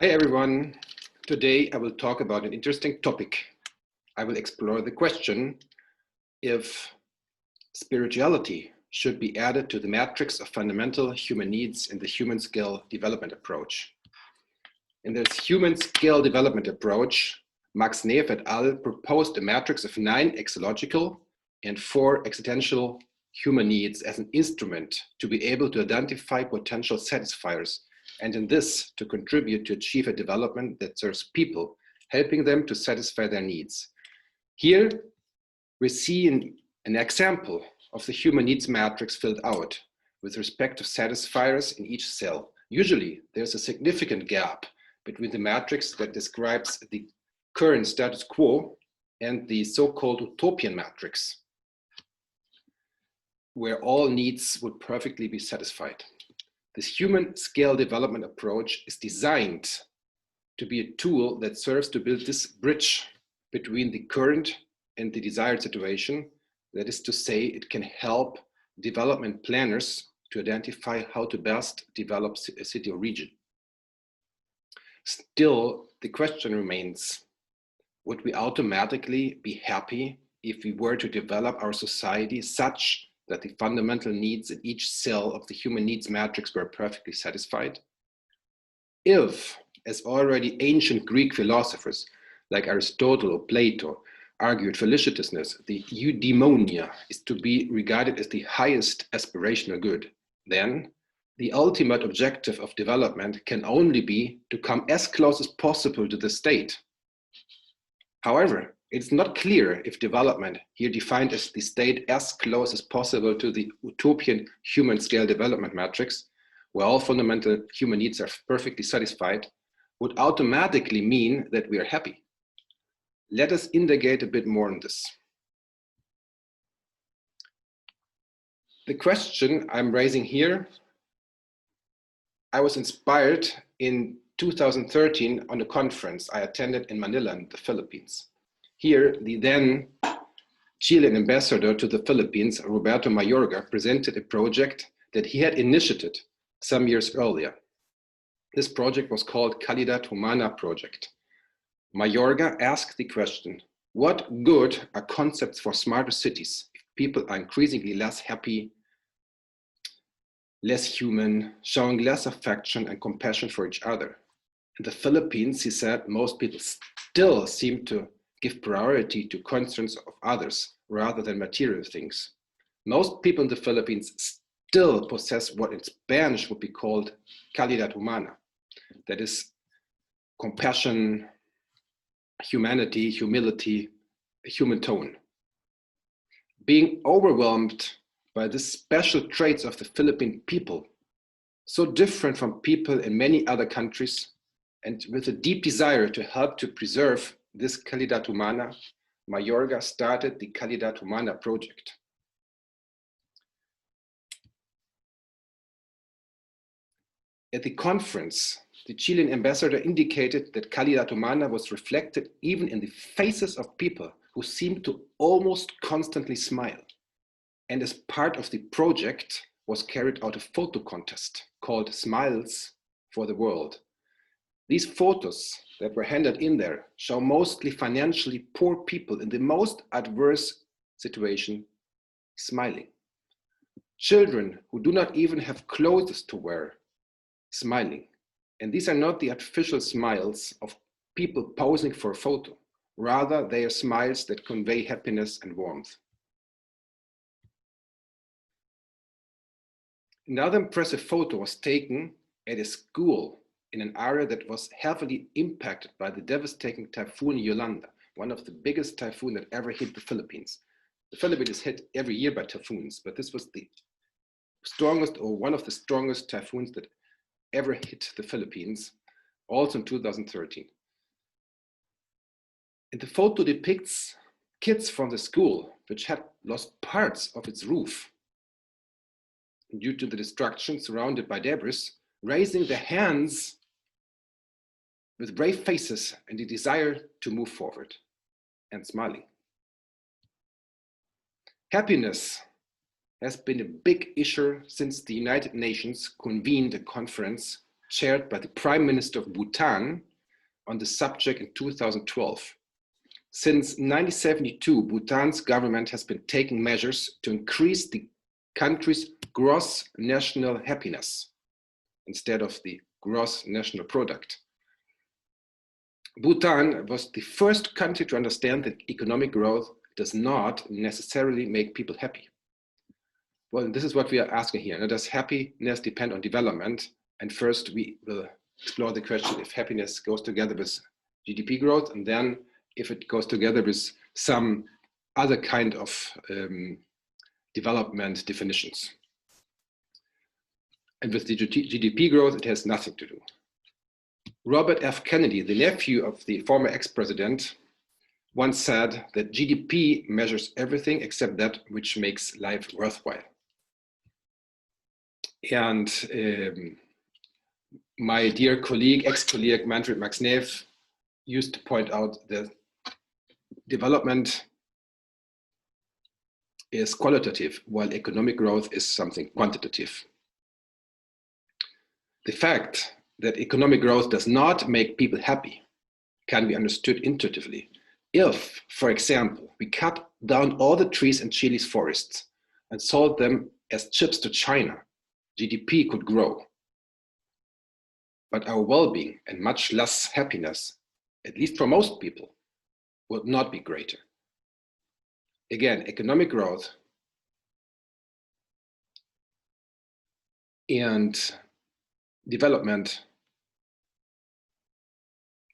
Hi everyone. Today I will talk about an interesting topic. I will explore the question if spirituality should be added to the matrix of fundamental human needs in the human scale development approach. In this human scale development approach, Max Neef et al. Proposed a matrix of 9 exological and 4 existential human needs as an instrument to be able to identify potential satisfiers, and in this to contribute to achieve a development that serves people, helping them to satisfy their needs. Here we see an example of the human needs matrix filled out with respect to satisfiers in each cell. Usually there's a significant gap between the matrix that describes the current status quo and the so-called utopian matrix, where all needs would perfectly be satisfied. This human scale development approach is designed to be a tool that serves to build this bridge between the current and the desired situation. That is to say, it can help development planners to identify how to best develop a city or region. Still, the question remains, would we automatically be happy if we were to develop our society such that the fundamental needs in each cell of the human needs matrix were perfectly satisfied? If, as already ancient Greek philosophers like Aristotle or Plato argued felicitousness, the eudaimonia, is to be regarded as the highest aspirational good, then the ultimate objective of development can only be to come as close as possible to the state. However, it's not clear if development, here defined as the state as close as possible to the utopian human scale development matrix, where all fundamental human needs are perfectly satisfied, would automatically mean that we are happy. Let us indicate a bit more on this. The question I'm raising here, I was inspired in 2013 on a conference I attended in Manila in the Philippines. Here, the then Chilean ambassador to the Philippines, Roberto Mayorga, presented a project that he had initiated some years earlier. This project was called Calida Humana project. Mayorga asked the question, what good are concepts for smarter cities if people are increasingly less happy, less human, showing less affection and compassion for each other? In the Philippines, he said, most people still seem to give priority to concerns of others rather than material things. Most people in the Philippines still possess what in Spanish would be called calidad humana, that is compassion, humanity, humility, a human tone. Being overwhelmed by the special traits of the Philippine people, so different from people in many other countries, and with a deep desire to help to preserve this Calidad Humana, Mayorga started the Calidad Humana project. At the conference, the Chilean ambassador indicated that Calidad Humana was reflected even in the faces of people who seemed to almost constantly smile. And as part of the project was carried out a photo contest called Smiles for the World. These photos that were handed in there show mostly financially poor people in the most adverse situation smiling. Children who do not even have clothes to wear smiling. And these are not the artificial smiles of people posing for a photo. Rather, they are smiles that convey happiness and warmth. Another impressive photo was taken at a school in an area that was heavily impacted by the devastating Typhoon Yolanda, one of the biggest typhoons that ever hit the Philippines. The Philippines is hit every year by typhoons, but this was the strongest or one of the strongest typhoons that ever hit the Philippines, also in 2013. And the photo depicts kids from the school, which had lost parts of its roof due to the destruction surrounded by debris, raising their hands with brave faces and the desire to move forward and smiling. Happiness has been a big issue since the United Nations convened a conference chaired by the Prime Minister of Bhutan on the subject in 2012. Since 1972, Bhutan's government has been taking measures to increase the country's gross national happiness instead of the gross national product. Bhutan was the first country to understand that economic growth does not necessarily make people happy. Well, this is what we are asking here. Now, does happiness depend on development? And first, we will explore the question if happiness goes together with GDP growth, and then if it goes together with some other kind of development definitions. And with GDP growth, it has nothing to do. Robert F. Kennedy, the nephew of the former ex-president, once said that GDP measures everything except that which makes life worthwhile. And my dear colleague, ex-colleague Manfred Max Neef used to point out that development is qualitative, while economic growth is something quantitative. The fact that economic growth does not make people happy can be understood intuitively. If, for example, we cut down all the trees in Chile's forests and sold them as chips to China, GDP could grow. But our well-being and much less happiness, at least for most people, would not be greater. Again, economic growth and development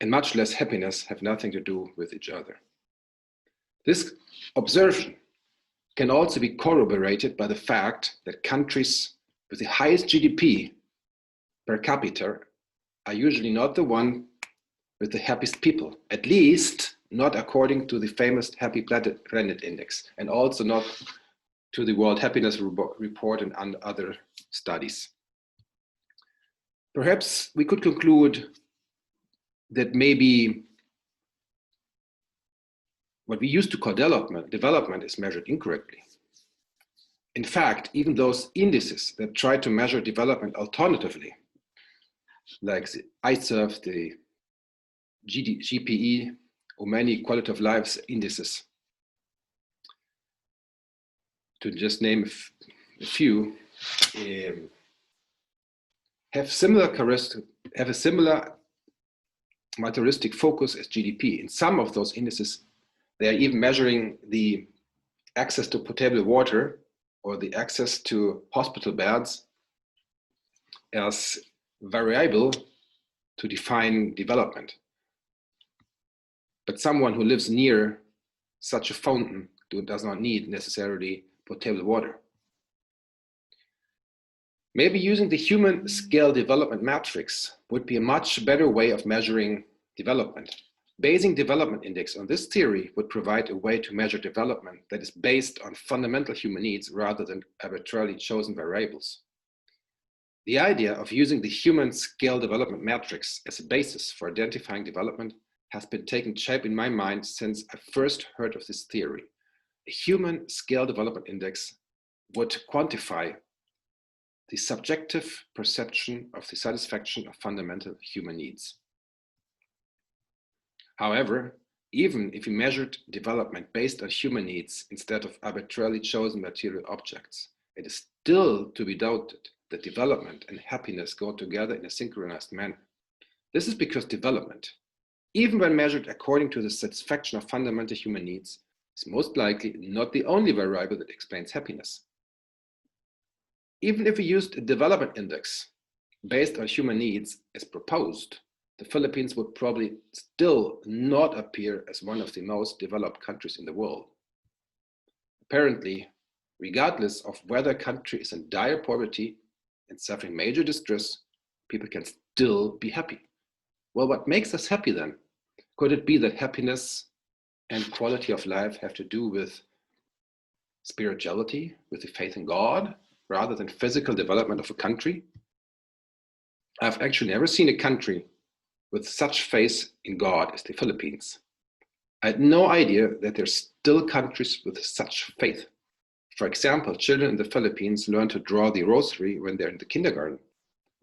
and much less happiness have nothing to do with each other. This observation can also be corroborated by the fact that countries with the highest GDP per capita are usually not the one with the happiest people, at least not according to the famous Happy Planet Index, and also not to the World Happiness Report and other studies. Perhaps we could conclude that maybe what we used to call development is measured incorrectly. In fact, even those indices that try to measure development alternatively, like the ISERF, the GPE, or many quality of life indices, to just name a few, have a similar materialistic focus as GDP. In some of those indices, they are even measuring the access to potable water or the access to hospital beds as variable to define development. But someone who lives near such a fountain does not need necessarily potable water. Maybe using the human scale development matrix would be a much better way of measuring development. Basing development index on this theory would provide a way to measure development that is based on fundamental human needs rather than arbitrarily chosen variables. The idea of using the human scale development matrix as a basis for identifying development has been taking shape in my mind since I first heard of this theory. A human scale development index would quantify the subjective perception of the satisfaction of fundamental human needs. However, even if we measured development based on human needs instead of arbitrarily chosen material objects, it is still to be doubted that development and happiness go together in a synchronized manner. This is because development, even when measured according to the satisfaction of fundamental human needs, is most likely not the only variable that explains happiness. Even if we used a development index based on human needs as proposed, the Philippines would probably still not appear as one of the most developed countries in the world. Apparently, regardless of whether a country is in dire poverty and suffering major distress, people can still be happy. Well, what makes us happy then? Could it be that happiness and quality of life have to do with spirituality, with the faith in God, rather than physical development of a country? I've actually never seen a country with such faith in God as the Philippines. I had no idea that there's still countries with such faith. For example, children in the Philippines learn to draw the rosary when they're in the kindergarten.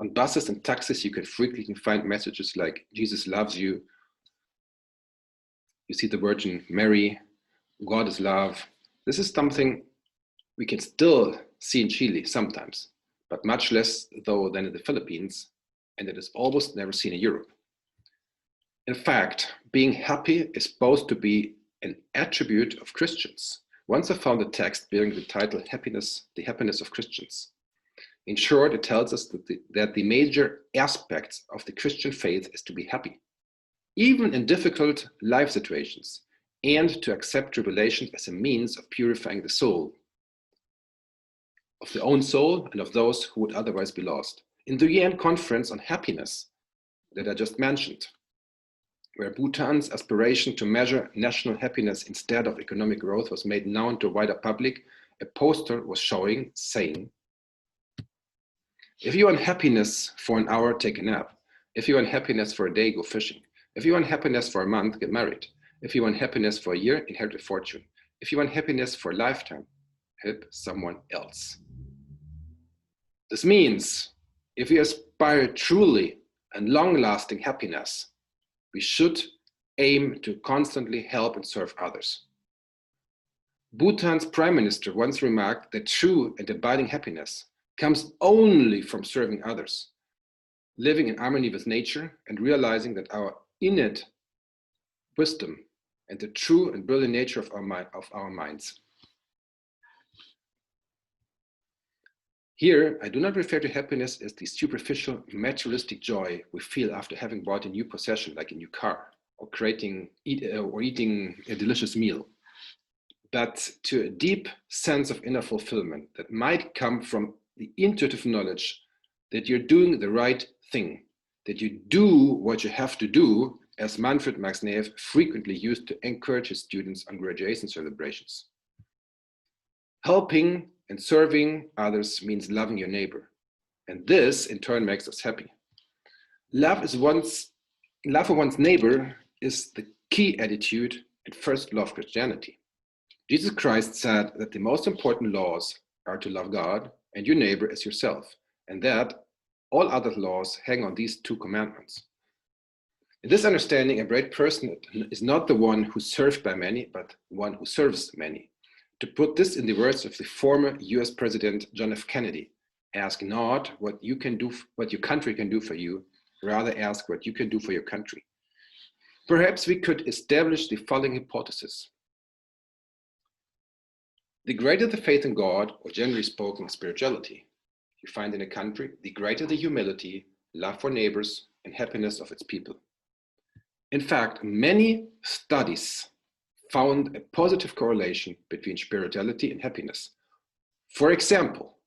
On buses and taxis, you can frequently find messages like Jesus loves you. You see the Virgin Mary, God is love. This is something we can still see in Chile sometimes, but much less though than in the Philippines, and it is almost never seen in Europe. In fact, being happy is supposed to be an attribute of Christians. Once I found a text bearing the title Happiness, the Happiness of Christians. In short, it tells us that the major aspects of the Christian faith is to be happy, even in difficult life situations, and to accept tribulation as a means of purifying the soul, of the own soul and of those who would otherwise be lost. In the UN Conference on Happiness that I just mentioned, where Bhutan's aspiration to measure national happiness instead of economic growth was made known to a wider public, a poster was saying, if you want happiness for an hour, take a nap. If you want happiness for a day, go fishing. If you want happiness for a month, get married. If you want happiness for a year, inherit a fortune. If you want happiness for a lifetime, help someone else. This means if we aspire truly and long-lasting happiness, we should aim to constantly help and serve others. Bhutan's prime minister once remarked that true and abiding happiness comes only from serving others, living in harmony with nature and realizing that our innate wisdom and the true and brilliant nature of our minds. Here, I do not refer to happiness as the superficial materialistic joy we feel after having bought a new possession, like a new car, or eating a delicious meal, but to a deep sense of inner fulfillment that might come from the intuitive knowledge that you're doing the right thing, that you do what you have to do, as Manfred Max Neef frequently used to encourage his students on graduation celebrations. Helping and serving others means loving your neighbor, and this in turn makes us happy. Love for one's neighbor is the key attitude and first law of Christianity. Jesus Christ said that the most important laws are to love God and your neighbor as yourself, and that all other laws hang on these two commandments. In this understanding, a great person is not the one who's served by many, but one who serves many. To put this in the words of the former US President John F. Kennedy, ask not what your country can do for you, rather ask what you can do for your country. Perhaps we could establish the following hypothesis. The greater the faith in God, or generally spoken, spirituality, you find in a country, the greater the humility, love for neighbors, and happiness of its people. In fact, many studies found a positive correlation between spirituality and happiness. For example,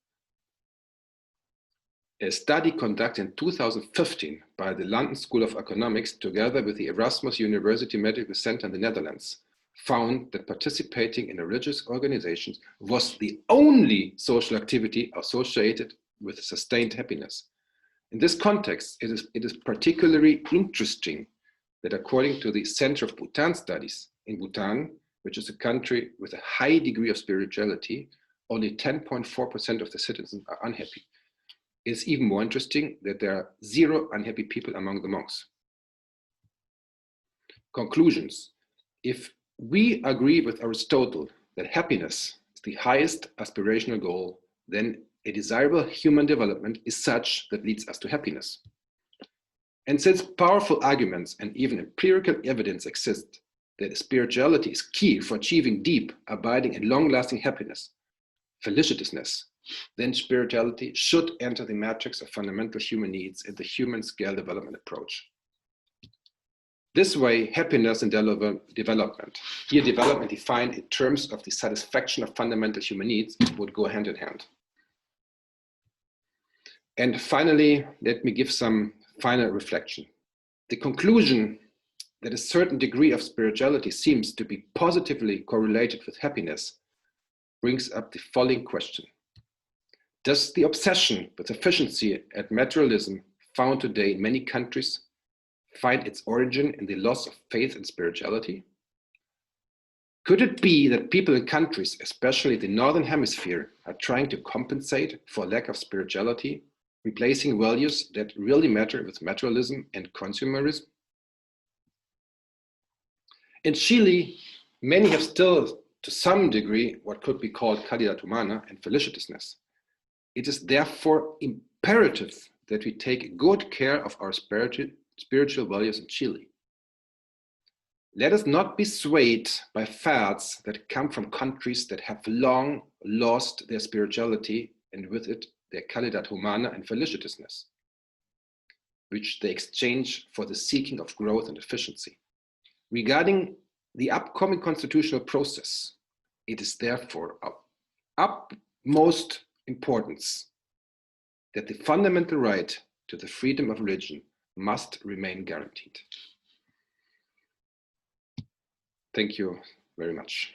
a study conducted in 2015 by the London School of Economics together with the Erasmus University Medical Center in the Netherlands found that participating in religious organizations was the only social activity associated with sustained happiness. In this context, it is particularly interesting that according to the Center of Bhutan Studies, in Bhutan, which is a country with a high degree of spirituality, only 10.4% of the citizens are unhappy. It's even more interesting that there are 0 unhappy people among the monks. Conclusions. If we agree with Aristotle that happiness is the highest aspirational goal, then a desirable human development is such that leads us to happiness. And since powerful arguments and even empirical evidence exist that spirituality is key for achieving deep, abiding, and long-lasting happiness, felicitousness, then spirituality should enter the matrix of fundamental human needs in the human scale development approach. This way, happiness and development, here development defined in terms of the satisfaction of fundamental human needs, would go hand in hand. And finally, let me give some final reflection. The conclusion that a certain degree of spirituality seems to be positively correlated with happiness brings up the following question. Does the obsession with efficiency and materialism found today in many countries find its origin in the loss of faith and spirituality? Could it be that people in countries, especially the Northern Hemisphere, are trying to compensate for lack of spirituality replacing values that really matter with materialism and consumerism? In Chile, many have still, to some degree, what could be called Calida humana and felicitousness. It is therefore imperative that we take good care of our spiritual values in Chile. Let us not be swayed by fads that come from countries that have long lost their spirituality and with it their Calidad humana and felicitousness, which they exchange for the seeking of growth and efficiency. Regarding the upcoming constitutional process, it is therefore of utmost importance that the fundamental right to the freedom of religion must remain guaranteed. Thank you very much.